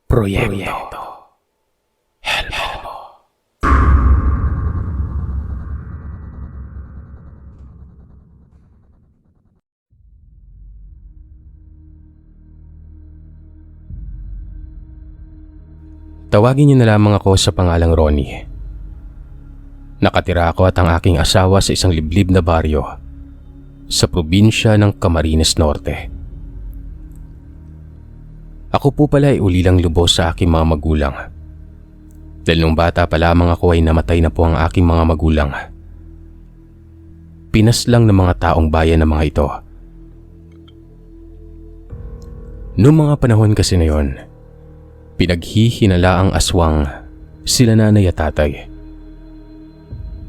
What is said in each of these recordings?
Proyekto Helmo. Tawagin niyo na lamang ako sa pangalang Ronnie. Nakatira ako at ang aking asawa sa isang liblib na baryo sa probinsya ng Camarines Norte. Ako po pala ay ulilang lubos sa aking mga magulang. Dahil nung bata pa lamang ako ay namatay na po ang aking mga magulang. Pinaslang ng mga taong bayan ng mga ito. Noong mga panahon kasi na yon, pinaghihinala ang aswang sila nanay at tatay.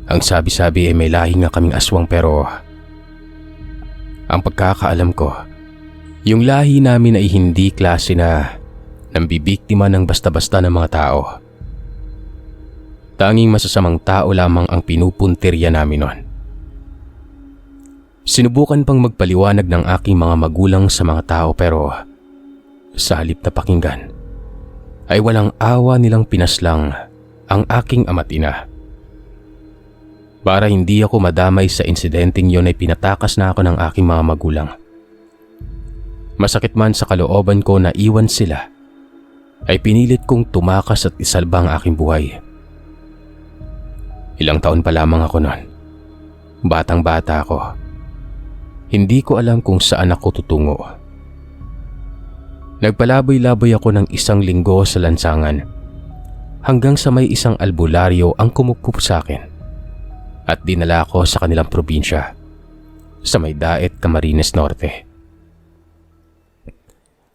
Ang sabi-sabi ay may lahi nga kaming aswang pero ang pagkakaalam ko, yung lahi namin ay hindi klase na nambibiktima ng basta-basta ng mga tao. Tanging masasamang tao lamang ang pinupuntirya namin noon. Sinubukan pang magpaliwanag ng aking mga magulang sa mga tao pero sa halip na pakinggan, ay walang awa nilang pinaslang ang aking ama't ina. Para hindi ako madamay sa insidenteng yon ay pinatakas na ako ng aking mga magulang. Masakit man sa kalooban ko na iwan sila, ay pinilit kong tumakas at isalba ang aking buhay. Ilang taon pa lamang ako noon. Batang-bata ako. Hindi ko alam kung saan ako tutungo. Nagpalaboy-laboy ako ng 1 linggo sa lansangan hanggang sa may isang albularyo ang kumukup sa akin at dinala ako sa kanilang probinsya sa may Daet, Camarines Norte.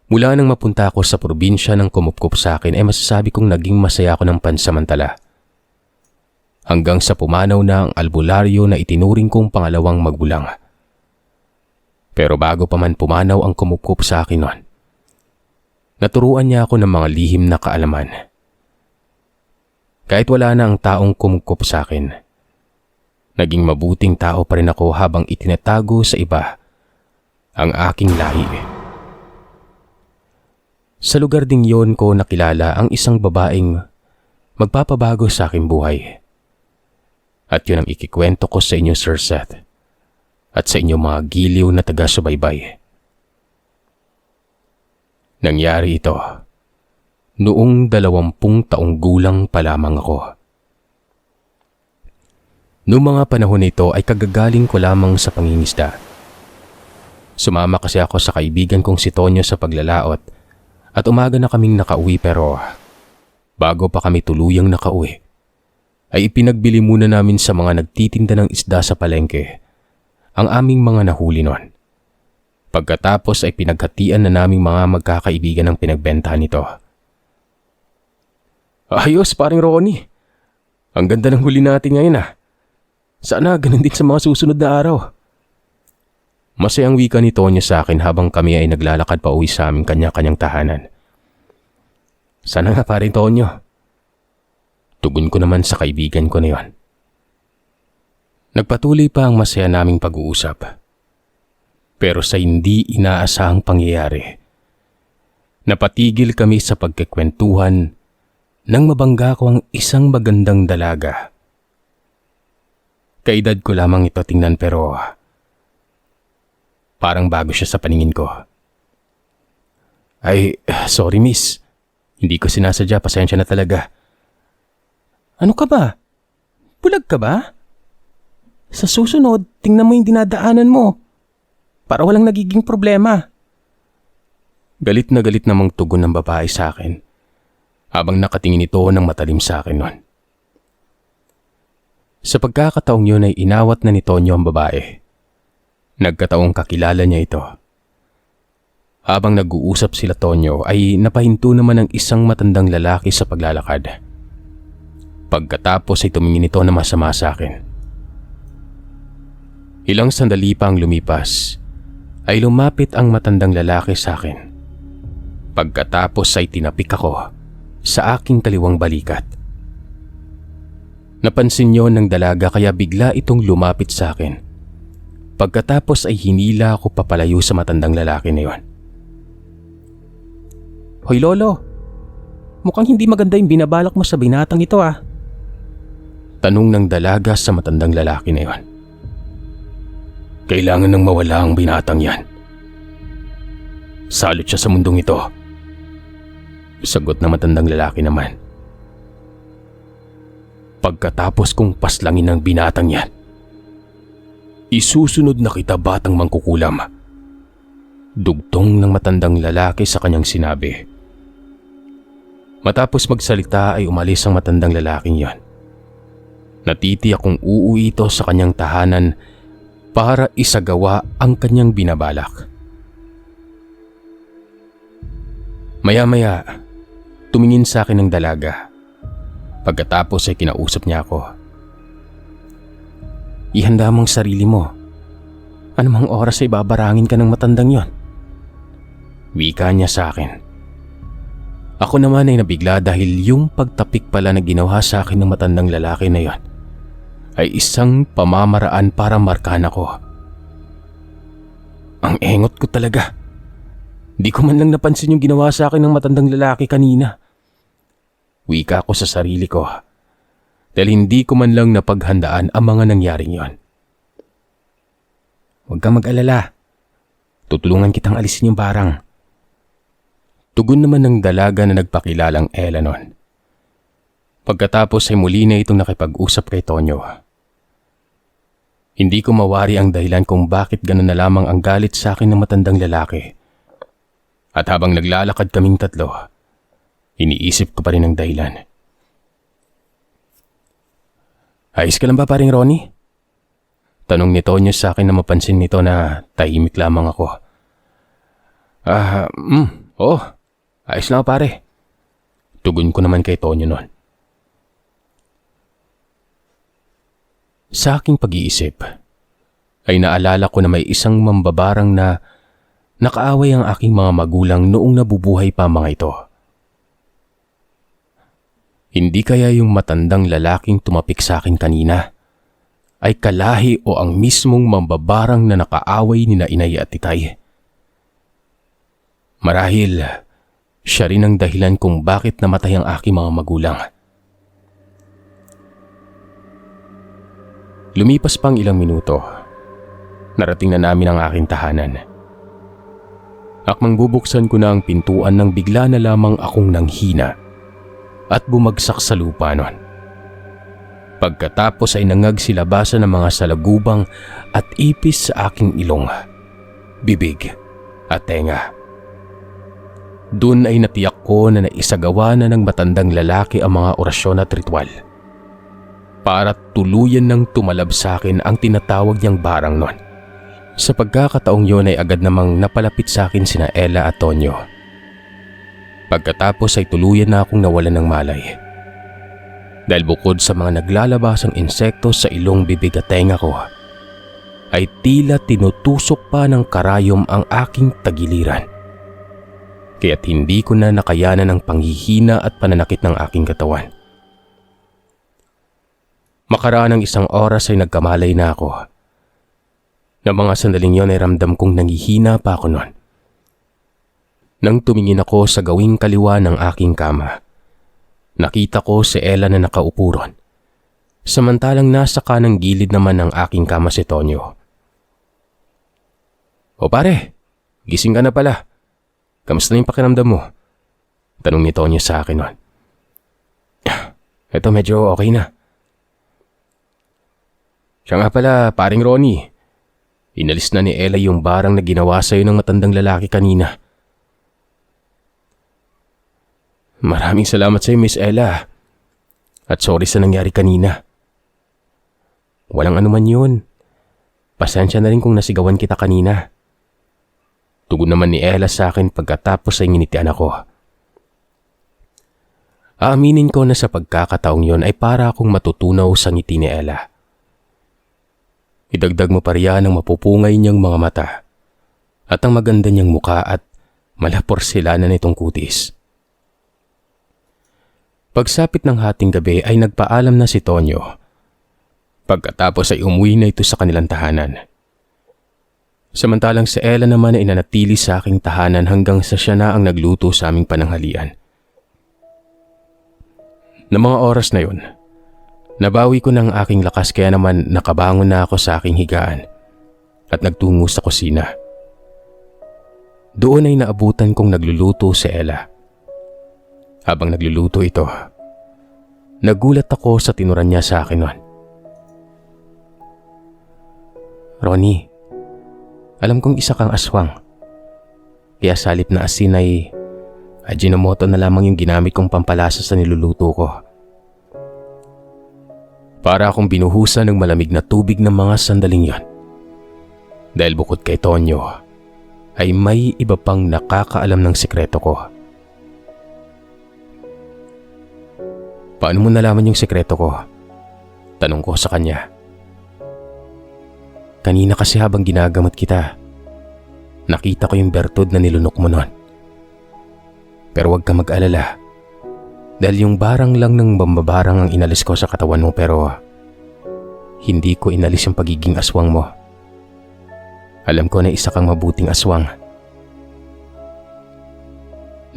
Mula nang mapunta ako sa probinsya ng kumupkup sa akin ay masasabi kong naging masaya ako ng pansamantala. Hanggang sa pumanaw na ang albularyo na itinuring kong pangalawang magulang. Pero bago pa man pumanaw ang kumupkup sa akin noon, naturuan niya ako ng mga lihim na kaalaman. Kahit wala na ang taong kumupkup sa akin, naging mabuting tao pa rin ako habang itinatago sa iba ang aking lahi. Sa lugar ding yon ko nakilala ang isang babaeng magpapabago sa aking buhay. At yun ang ikikwento ko sa inyo, Sir Seth, at sa inyo mga giliw na taga-subaybay. Nangyari ito noong 20 taong gulang pa lamang ako. Noong mga panahon nito ay kagagaling ko lamang sa pangingisda. Sumama kasi ako sa kaibigan kong si Tonyo sa paglalaot at umaga na kaming nakauwi pero bago pa kami tuluyang nakauwi, ay ipinagbili muna namin sa mga nagtitinda ng isda sa palengke ang aming mga nahuli noon. Pagkatapos ay pinaghatian na naming mga magkakaibigan ang pinagbentahan nito. Ayos, paring Ronnie. Ang ganda ng huli natin ngayon ah. Sana ganun din sa mga susunod na araw. Masayang wika ni Tonyo sa akin habang kami ay naglalakad pa uwi sa aming kanya-kanyang tahanan. Sana nga paring Tonyo. Tugon ko naman sa kaibigan ko na yon. Nagpatuloy pa ang masaya naming pag-uusap. Pero sa hindi inaasahang pangyayari, napatigil kami sa pagkikwentuhan nang mabangga ko ang isang magandang dalaga. Kaedad ko lamang ito tingnan pero parang bago siya sa paningin ko. Ay, sorry miss. Hindi ko sinasadya, pasensya na talaga. Ano ka ba? Bulag ka ba? Sa susunod, tingnan mo yung dinadaanan mo para walang nagiging problema. Galit na galit namang tugon ng babae sa akin habang nakatingin ito ng matalim sa akin noon. Sa pagkakataong yun ay inawat na ni Tonyo ang babae. Nagkataong kakilala niya ito. Habang nag-uusap sila Tonyo ay napahinto naman ang isang matandang lalaki sa paglalakad. Pagkatapos ay tumingin ito na masama sa akin. Ilang sandali pa ang lumipas ay lumapit ang matandang lalaki sa akin. Pagkatapos ay tinapik ako sa aking kaliwang balikat. Napansin yon ng dalaga kaya bigla itong lumapit sa akin. Pagkatapos ay hinila ako papalayo sa matandang lalaki na yon. Hoy Lolo, mukhang hindi maganda yung binabalak mo sa binatang ito ah. Tanong ng dalaga sa matandang lalaki na yon. Kailangan nang mawala ang binatang yan. Salot siya sa mundong ito. Sagot na matandang lalaki naman. Pagkatapos kong paslangin ng binatang yan, isusunod na kita batang mangkukulam. Dugtong ng matandang lalaki sa kanyang sinabi. Matapos magsalita ay umalis ang matandang lalaking yon. Natitiyak kung uuwi ito sa kanyang tahanan para isagawa ang kanyang binabalak. Maya-maya, tumingin sa akin ng dalaga. Pagkatapos ay kinausap niya ako. Ihanda mong sarili mo. Anumang oras ay babarangin ka ng matandang yon. Wika niya sa akin. Ako naman ay nabigla dahil yung pagtapik pala na ginawa sa akin ng matandang lalaki na yon ay isang pamamaraan para markahan ako. Ang engot ko talaga. Di ko man lang napansin yung ginawa sa akin ng matandang lalaki kanina. Wika ko sa sarili ko dahil hindi ko man lang napaghandaan ang mga nangyaring yon. Huwag kang mag-alala. Tutulungan kitang alisin yung barang. Tugon naman ng dalaga na nagpakilalang Ella nun. Pagkatapos ay muli na itong nakipag-usap kay Tonyo. Hindi ko mawari ang dahilan kung bakit gano'n na lamang ang galit sa akin ng matandang lalaki. At habang naglalakad kaming tatlo, iniisip ko pa rin ang dahilan. Ayos ka lang ba paring Ronnie? Tanong ni Tonyo sa akin na mapansin nito na tahimik lamang ako. Oo, ayos lang pare. Tugon ko naman kay Tonyo noon. Sa aking pag-iisip, ay naalala ko na may isang mambabarang na nakaaway ang aking mga magulang noong nabubuhay pa mga ito. Hindi kaya yung matandang lalaking tumapik sa akin kanina ay kalahi o ang mismong mambabarang na nakaaway ni na Inay at Titay? Marahil, siya rin ang dahilan kung bakit namatay ang aking mga magulang. Lumipas pang ilang minuto, narating na namin ang aking tahanan. Akmang bubuksan ko na ang pintuan nang bigla na lamang akong nanghina at bumagsak sa lupa nun. Pagkatapos ay nangag silabasan ng mga salagubang at ipis sa aking ilong, bibig at tenga. Doon ay natiyak ko na naisagawa na ng matandang lalaki ang mga orasyon at ritual. Para tuluyan ng tumalab sa akin ang tinatawag niyang barang nun. Sa pagkakataong yun ay agad namang napalapit sa akin sina Ella at Tonyo. Pagkatapos ay tuluyan na akong nawalan ng malay. Dahil bukod sa mga naglalabasang insekto sa ilong, bibig at tenga ko, ay tila tinutusok pa ng karayom ang aking tagiliran. Kaya't hindi ko na nakayanan ang panghihina at pananakit ng aking katawan. Makaraan ng isang oras ay nagkamalay na ako. Na mga sandaling yon ay ramdam kong nangihina pa ako noon. Nang tumingin ako sa gawing kaliwa ng aking kama, nakita ko si Ella na nakaupo ron. Samantalang nasa kanang gilid naman ng aking kama si Tonyo. O pare, gising ka na pala. Kamusta na yung pakiramdam mo? Tanong ni Tonyo sa akin noon. Eto medyo okay na. Siya nga pala, paring Ronnie. Inalis na ni Ella yung barang na ginawa sa'yo ng matandang lalaki kanina. Maraming salamat sa'yo, Miss Ella. At sorry sa nangyari kanina. Walang anuman yun. Pasensya na rin kung nasigawan kita kanina. Tugon naman ni Ella sa akin pagkatapos ay nginitian ako. Aaminin ko na sa pagkakataong yon ay para akong matutunaw sa ngiti ni Ella. Idagdag mo pa riyan ang mapupungay niyang mga mata at ang maganda niyang muka at malaporsilanan nitong kutis. Pagsapit ng hating gabi ay nagpaalam na si Tonyo. Pagkatapos ay umuwi na ito sa kanilang tahanan. Samantalang si Ella naman ay nanatili sa aking tahanan hanggang sa siya na ang nagluto sa aming pananghalian. Na mga oras na yun, nabawi ko ng aking lakas kaya naman nakabangon na ako sa aking higaan at nagtungo sa kusina. Doon ay naabutan kong nagluluto si Ella. Habang nagluluto ito, nagulat ako sa tinuran niya sa akin noon. Ronnie, alam kong isa kang aswang. Kaya sa halip na asin ay Ajinomoto na lamang yung ginamit kong pampalasa sa niluluto ko. Para akong binuhusan ng malamig na tubig ng mga sandaling yon. Dahil bukod kay Tonyo, ay may iba pang nakakaalam ng sikreto ko. Paano mo nalaman yung sikreto ko? Tanong ko sa kanya. Kanina kasi habang ginagamot kita, nakita ko yung bertud na nilunok mo noon. Pero huwag ka mag-alala. Dahil yung barang lang ng bambabarang ang inalis ko sa katawan mo pero hindi ko inalis yung pagiging aswang mo. Alam ko na isa kang mabuting aswang.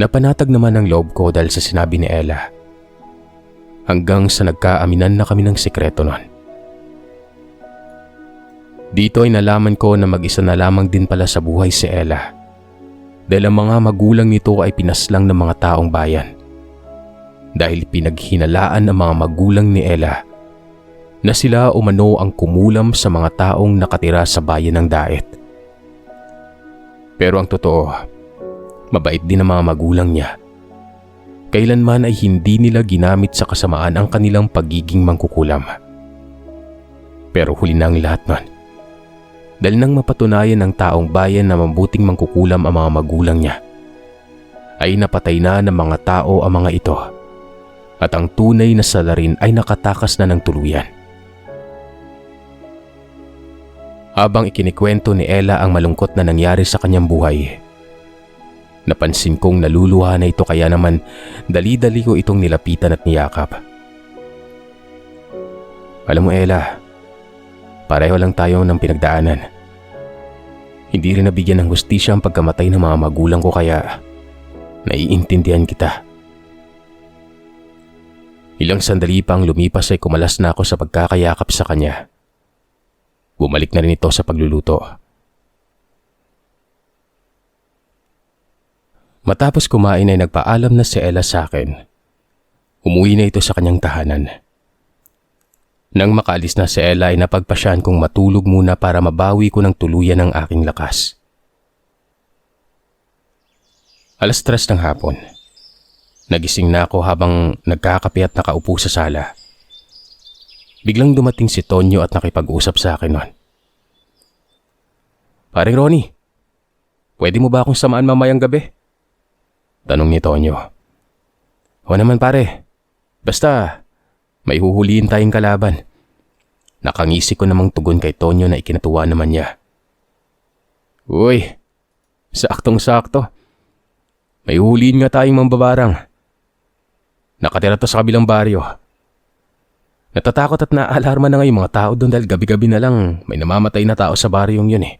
Napanatag naman ang loob ko dahil sa sinabi ni Ella. Hanggang sa nagkaaminan na kami ng sikreto nun. Dito ay nalaman ko na mag-isa na lamang din pala sa buhay si Ella. Dahil ang mga magulang nito ay pinaslang ng mga taong bayan. Dahil pinaghinalaan ng mga magulang ni Ella na sila umano ang kumulam sa mga taong nakatira sa bayan ng Daet. Pero ang totoo, mabait din ang mga magulang niya. Kailanman ay hindi nila ginamit sa kasamaan ang kanilang pagiging mangkukulam. Pero huli na ang lahat nun. Dahil nang mapatunayan ng taong bayan na mabuting mangkukulam ang mga magulang niya, ay napatay na ng mga tao ang mga ito at ang tunay na salarin ay nakatakas na ng tuluyan. Habang ikinikwento ni Ella ang malungkot na nangyari sa kanyang buhay, napansin kong naluluha na ito kaya naman dali-dali ko itong nilapitan at niyakap. Alam mo Ella, pareho lang tayo ng pinagdaanan. Hindi rin nabigyan ng hustisya ang pagkamatay ng mga magulang ko kaya naiintindihan kita. Ilang sandali pang lumipas ay kumalas na ako sa pagkakayakap sa kanya. Bumalik na rin ito sa pagluluto. Matapos kumain ay nagpaalam na si Ella sa akin. Umuwi na ito sa kanyang tahanan. Nang makaalis na si Ella ay napagpasyahan kong matulog muna para mabawi ko ng tuluyan ang aking lakas. 3:00 ng hapon. Nagising na ako habang nagkakape at nakaupo sa sala. Biglang dumating si Tonyo at nakipag-usap sa akin noon. Paring Ronnie, pwede mo ba akong samaan mamayang gabi? Tanong ni Tonyo. O naman pare, basta may huhulihin tayong kalaban. Nakangisi ko namang tugon kay Tonyo na ikinatuwa naman niya. Uy, saktong-sakto. May huhulihin nga tayong mambabarang. Nakatira to sa kabilang baryo. Natatakot at naaalarma na nga yung mga tao doon dahil gabi-gabi na lang may namamatay na tao sa baryong yun eh.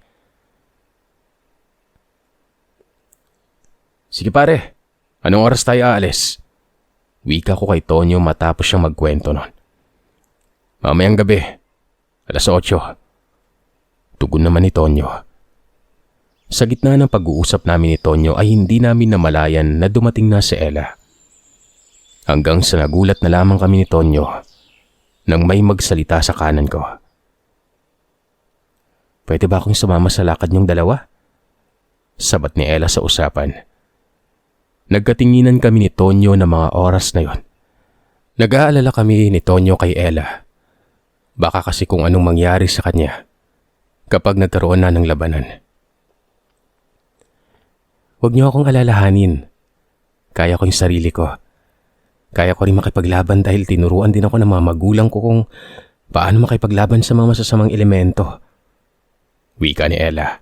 Sige pare, anong oras tayo aalis? Wika ko kay Tonyo matapos siyang magkwento nun. Mamayang gabi, 8:00. Tugon naman ni Tonyo. Sa gitna ng pag-uusap namin ni Tonyo ay hindi namin namalayan na dumating na si Ella. Hanggang sa nagulat na lamang kami ni Tonyo nang may magsalita sa kanan ko. Pwede ba akong sumama sa lakad niyong dalawa? Sabat ni Ella sa usapan. Nagkatinginan kami ni Tonyo na mga oras na yon. Nag-aalala kami ni Tonyo kay Ella. Baka kasi kung anong mangyari sa kanya kapag nagkaroon na ng labanan. Huwag niyo akong alalahanin. Kaya ko yung sarili ko. Kaya ko rin makipaglaban dahil tinuruan din ako ng mga magulang ko kung paano makipaglaban sa mga masasamang elemento. Wika ni Ella.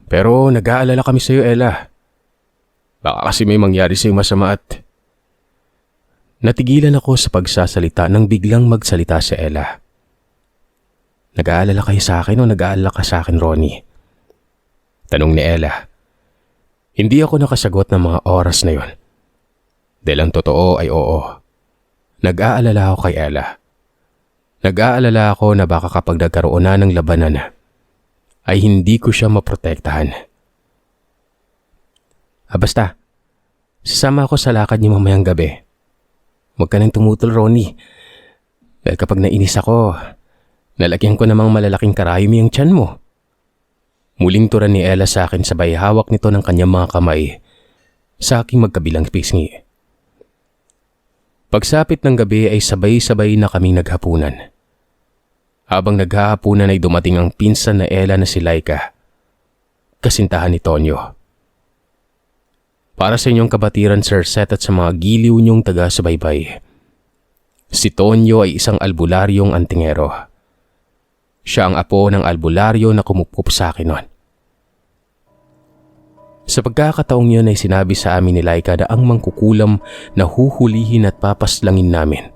Pero nag-aalala kami sa iyo, Ella. Baka kasi may mangyari sa iyo masama at... Natigilan ako sa pagsasalita nang biglang magsalita si Ella. Nag-aalala kayo sa akin o nag-aalala ka sa akin, Ronnie? Tanong ni Ella. Hindi ako nakasagot ng mga oras na yon. Dahil ang totoo ay oo. Nag-aalala ako kay Ella. Nag-aalala ako na baka kapag nagkaroon na ng labanan, ay hindi ko siya maprotektahan. Basta, sasama ako sa lakad niyo mamayang gabi. Huwag ka nang tumutol, Ronnie. Dahil kapag nainis ako, lalagyan ko namang malalaking karayom yung tiyan mo. Muling tura ni Ella sa akin sabay hawak nito ng kanyang mga kamay sa aking magkabilang pisngi. Pagsapit ng gabi ay sabay-sabay na kaming naghapunan. Habang naghahapunan ay dumating ang pinsan na Ella na si Laika, kasintahan ni Tonyo. Para sa inyong kabatiran, Sir Seth, at sa mga giliw niyong taga-subaybay, si Tonyo ay isang albularyong antingero. Siya ang apo ng albularyo na kumupkup sa akin noon. Sa pagkakataong yun ay sinabi sa amin ni Laika na ang mangkukulam na huhulihin at papaslangin namin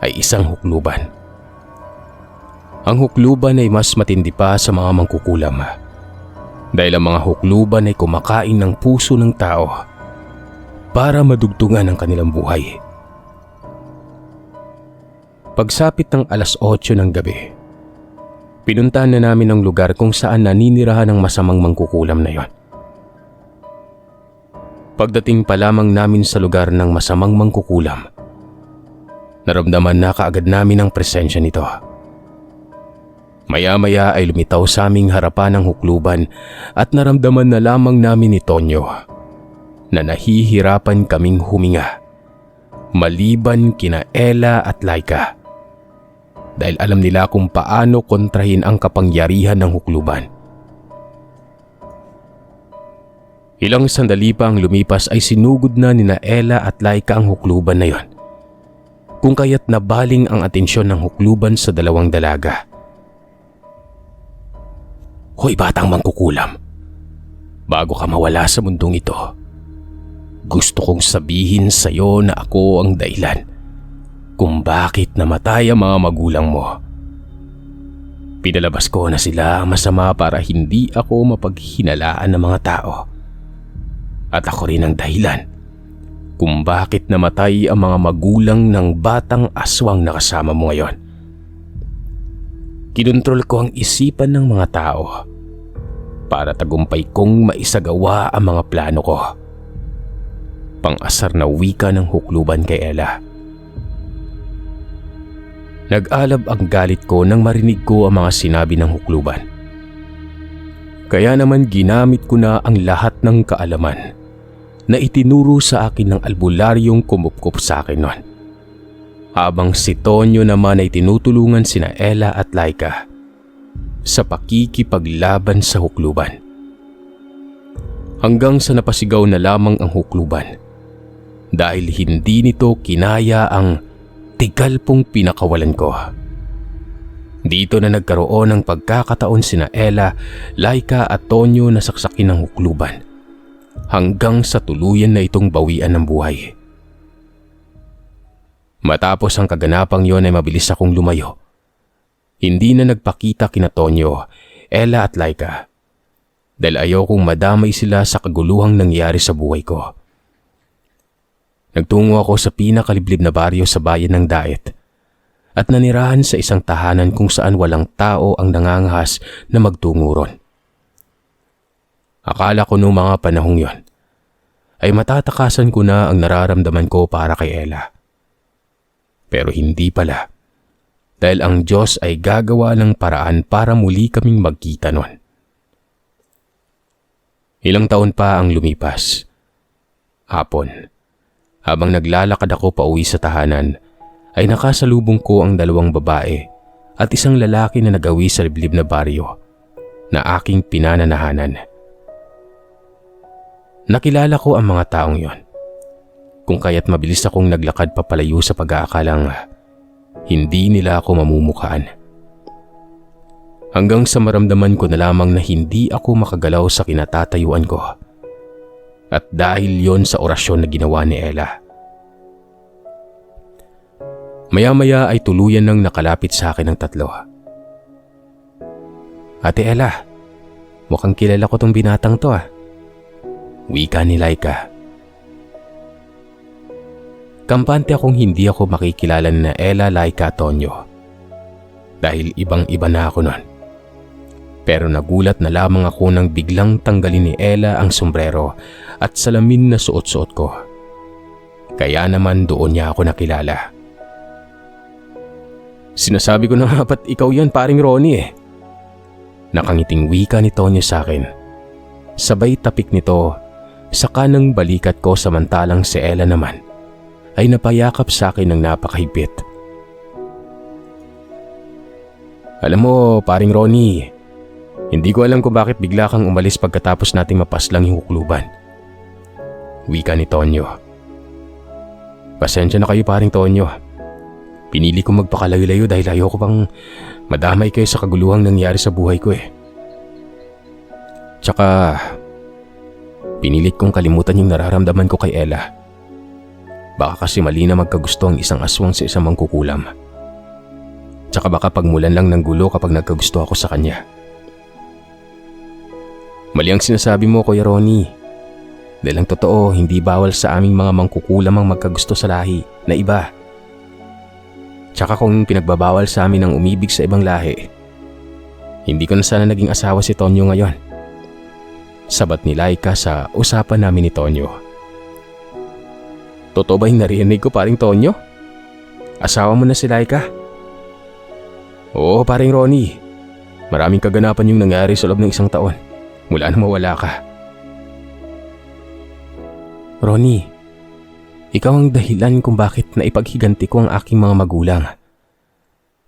ay isang hukluban. Ang hukluban ay mas matindi pa sa mga mangkukulam dahil ang mga hukluban ay kumakain ng puso ng tao para madugtungan ang kanilang buhay. Pagsapit ng 8:00 ng gabi, pinuntahan na namin ang lugar kung saan naninirahan ng masamang mangkukulam na yon. Pagdating pa lamang namin sa lugar ng masamang mangkukulam, naramdaman na kaagad namin ang presensya nito. Maya-maya ay lumitaw sa aming harapan ang hukluban at naramdaman na lamang namin ni Tonyo na nahihirapan kaming huminga, maliban kina Ella at Laika, dahil alam nila kung paano kontrahin ang kapangyarihan ng hukluban. Ilang sandali pa ang lumipas ay sinugod na nina Ella at Laika ang hukluban na yon, kung kaya't nabaling ang atensyon ng hukluban sa dalawang dalaga. Hoy batang mangkukulam, bago ka mawala sa mundong ito, gusto kong sabihin sa iyo na ako ang dahilan kung bakit namatay ang mga magulang mo. Pinalabas ko na sila masama para hindi ako mapaghinalaan ng mga tao. At ako rin ang dahilan kung bakit namatay ang mga magulang ng batang aswang na kasama mo ngayon. Kinontrol ko ang isipan ng mga tao para tagumpay kong maisagawa ang mga plano ko. Pang-asar na wika ng hukluban kay Ella. Nag-alab ang galit ko nang marinig ko ang mga sinabi ng hukluban. Kaya naman ginamit ko na ang lahat ng kaalaman na itinuro sa akin ng albularyong kumupkup sa akin noon. Habang si Tonyo naman ay tinutulungan sina Ella at Laika sa pakikipaglaban sa hukluban. Hanggang sa napasigaw na lamang ang hukluban dahil hindi nito kinaya ang tigal pong pinakawalan ko. Dito na nagkaroon ng pagkakataon sina Ella, Laika at Tonyo na saksakin ng hukluban hanggang sa tuluyan na itong bawian ng buhay. Matapos ang kaganapang yon ay mabilis akong lumayo. Hindi na nagpakita kina Tonyo, Ella at Laika dahil ayokong madamay sila sa kaguluhang nangyari sa buhay ko. Nagtungo ako sa pinakaliblib na baryo sa bayan ng Daet at nanirahan sa isang tahanan kung saan walang tao ang nangangahas na magtungo ron. Akala ko noong mga panahong yon ay matatakasan ko na ang nararamdaman ko para kay Ella. Pero hindi pala, dahil ang Diyos ay gagawa ng paraan para muli kaming magkita nun. Ilang taon pa ang lumipas. Hapon, habang naglalakad ako pauwi sa tahanan, ay nakasalubong ko ang 2 babae at isang lalaki na nagawi sa liblib na baryo na aking pinananahanan. Nakilala ko ang mga taong yon, kung kaya't mabilis akong naglakad papalayo sa pag-aakalang hindi nila ako mamumukhaan. Hanggang sa maramdaman ko na lamang na hindi ako makagalaw sa kinatatayuan ko. At dahil yon sa orasyon na ginawa ni Ella. Maya-maya ay tuluyan nang nakalapit sa akin ang 3. Ate Ella, mukhang kilala ko tong binatang to . Wika ni Laika. Kampante akong hindi ako makikilala na Ella, Laika, Tonyo. Dahil ibang-iba na ako nun. Pero nagulat na lamang ako nang biglang tanggalin ni Ella ang sombrero at salamin na suot-suot ko. Kaya naman doon niya ako nakilala. Sinasabi ko na nga ba't ikaw yan, paring Ronnie eh. Nakangiting wika ni Tonyo sa akin. Sabay tapik nito sa kanang balikat ko samantalang si Ella naman ay napayakap sa akin ng napakahigpit. Alam mo, paring Ronnie, hindi ko alam kung bakit bigla kang umalis pagkatapos nating mapaslang yung hukluban. Wika ni Tonyo. Pasensya na kayo, paring Tonyo. Pinili kong magpakalayo-layo dahil ayoko pang madamay kayo sa kaguluhang nangyari sa buhay ko eh. Tsaka, pinilit kong kalimutan yung nararamdaman ko kay Ella. Baka kasi mali na magkagusto ang isang aswang sa isang mangkukulam. Tsaka baka pagmulan lang ng gulo kapag nagkagusto ako sa kanya. Mali ang sinasabi mo, Kuya Ronnie. Dahil ang totoo, hindi bawal sa aming mga mangkukulam ang magkagusto sa lahi na iba. Tsaka kung pinagbabawal sa amin ang umibig sa ibang lahi, hindi ko na sana naging asawa si Tonyo ngayon. Sabat ni Laika sa usapan namin ni Tonyo. Totoo ba yung narinig ko, paring Tonyo? Asawa mo na si Laika? Oo, paring Ronnie. Maraming kaganapan yung nangyari sa loob ng 1 taon. Mula na mawala ka. Ronnie, ikaw ang dahilan kung bakit naipaghiganti ko ang aking mga magulang.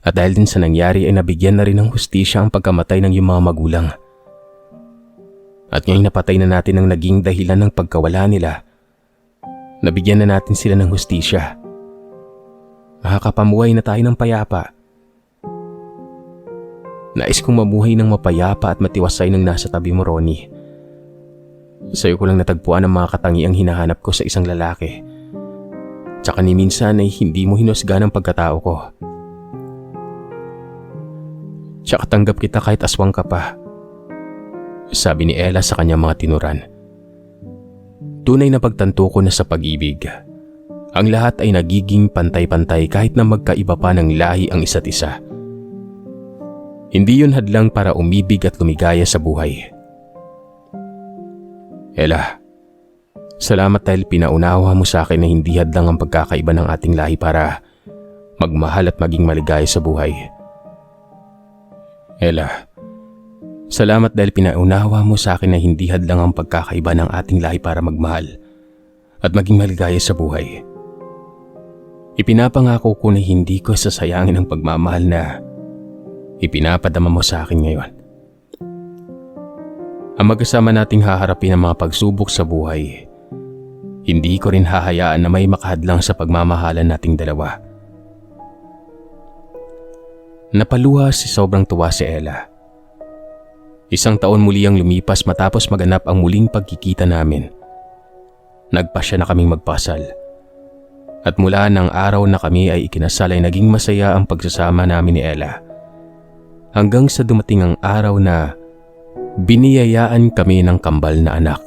At dahil din sa nangyari ay nabigyan na rin ng hustisya ang pagkamatay ng iyong mga magulang. At ngayong napatay na natin ang naging dahilan ng pagkawala nila, nabigyan na natin sila ng hustisya. Makakapamuhay na tayo ng payapa. Nais kong mamuhay ng mapayapa at matiwasay ng nasa tabi mo, Ronnie. Sa'yo ko lang natagpuan ang mga katangiang hinahanap ko sa isang lalaki. Tsaka ni minsan ay hindi mo hinusgan ang pagkatao ko. Tsaka tanggap kita kahit aswang ka pa. Sabi ni Ella sa kanyang mga tinuran. Tunay na pagtanto ko na sa pag-ibig, ang lahat ay nagiging pantay-pantay kahit na magkaiba pa ng lahi ang isa't isa. Hindi yun hadlang para umibig at lumigaya sa buhay. Ella, salamat dahil pinaunawa mo sa akin na hindi hadlang ang pagkakaiba ng ating lahi para magmahal at maging maligaya sa buhay. Ella, salamat dahil pinaunawa mo sa akin na hindi hadlang ang pagkakaiba ng ating lahi para magmahal at maging maligaya sa buhay. Ipinapangako ko na hindi ko sasayangin ang pagmamahal na ipinapadama mo sa akin ngayon. Ang magkasama nating haharapin ang mga pagsubok sa buhay, hindi ko rin hahayaan na may makahadlang sa pagmamahalan nating dalawa. Napaluha si sobrang tuwa si Ella. 1 taon muli ang lumipas matapos maganap ang muling pagkikita namin. Nagpasya na kaming magpasal. At mula ng araw na kami ay ikinasal ay naging masaya ang pagsasama namin ni Ella. Hanggang sa dumating ang araw na biniyayaan kami ng kambal na anak.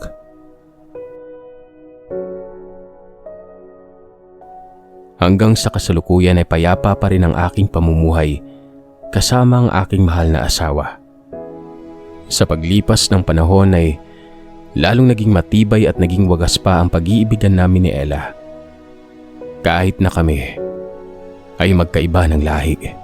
Hanggang sa kasalukuyan ay payapa pa rin ang aking pamumuhay kasama ang aking mahal na asawa. Sa paglipas ng panahon ay lalong naging matibay at naging wagas pa ang pag-iibigan namin ni Ella. Kahit na kami ay magkaiba ng lahi.